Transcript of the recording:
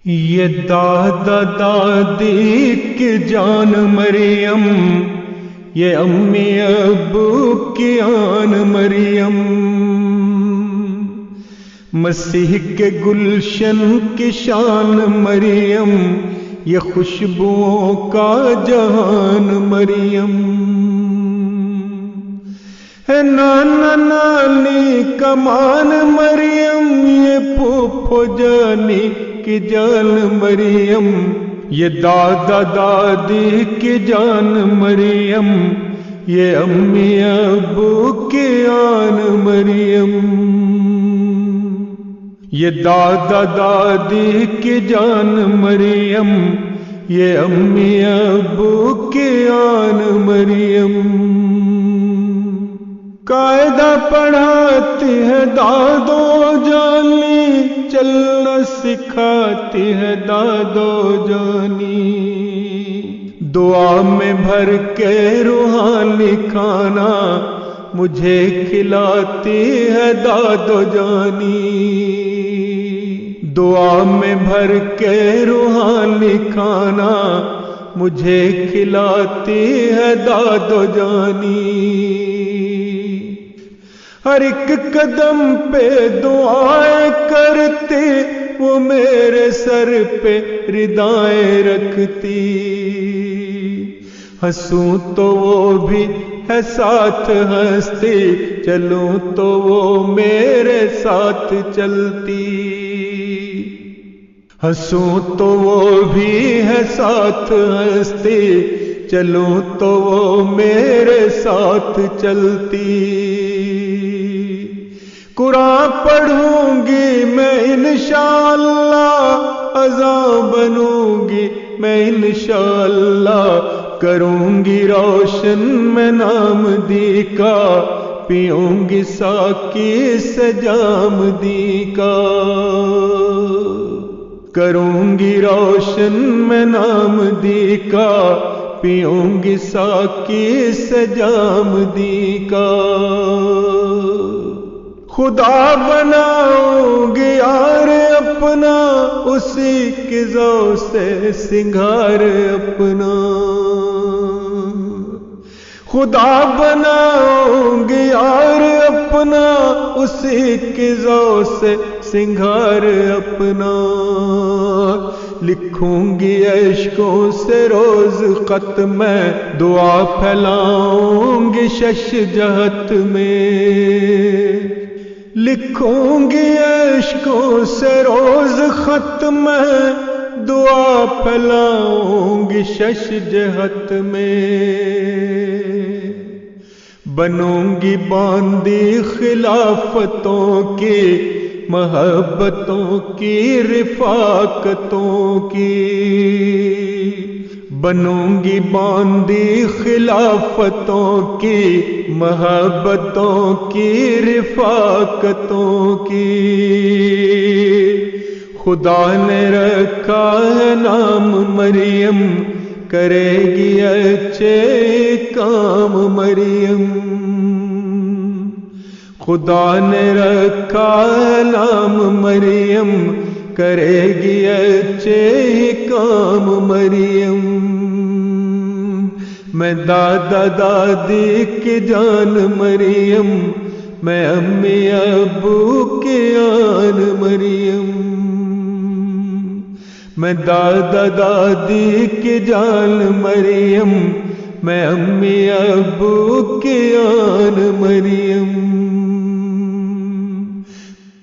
یہ دادا دادی کی جان مریم، یہ امی ابو کی آن مریم، مسیح کے گلشن کی شان مریم، یہ خوشبوؤں کا جہان مریم ہے، نانا نانی کا مان مریم، یہ پھوپھو جانی کی جان مریم، یہ دادا دادی کی جان مریم، یہ امی ابو کی آن مریم، یہ دادا دادی کی جان مریم، یہ امی ابو کی آن مریم، قاعدہ پڑھاتی ہے دادو جانی، چلنا سکھاتی ہے دادو جانی، دعا میں بھر کے روحانی کھانا مجھے کھلاتی ہے دادو جانی، دعا میں بھر کے روحانی کھانا مجھے کھلاتی ہے دادو جانی، ہر ایک قدم پہ دعائیں کرتی، وہ میرے سر پہ ردائیں رکھتی، ہنسوں تو وہ بھی ہے ساتھ ہنستی، چلوں تو وہ میرے ساتھ چلتی، ہنسوں تو وہ بھی ہے ساتھ ہنستی، چلوں تو وہ میرے ساتھ چلتی، قرآن پڑھوں گی میں انشاءاللہ، اذان بنوں گی میں انشاءاللہ، کروں گی روشن میں نام دی کا، پیوں گی ساقی سے جام دی کا، کروں گی روشن میں نام دی کا، پیوں گی ساقی سے جام دی کا، خدا بناؤں گی یار اپنا، اسی کی ذو سے سنگھار اپنا، خدا بناؤں گی یار اپنا، اسی کی ذو سے سنگھار اپنا، لکھوں گی عشقوں سے روز خط میں، دعا پھیلاؤں گی شش جہت میں، لکھوں گی عشقوں سے روز خط میں، دعا پھیلاؤں گی شش جہت میں، بنوں گی باندی خلافتوں کی، محبتوں کی رفاقتوں کی، بنوں گی باندی خلافتوں کی، محبتوں کی رفاقتوں کی، خدا نے رکھا ہے نام مریم، کرے گی اچھے کام مریم، خدا نے رکھا ہے نام مریم، کرے گی اچھے کام مریم، میں دادا دادی کی جان مریم، میں امی ابو کی آن مریم، میں دادا دادی کی جان مریم، میں امی ابو کی آن مریم۔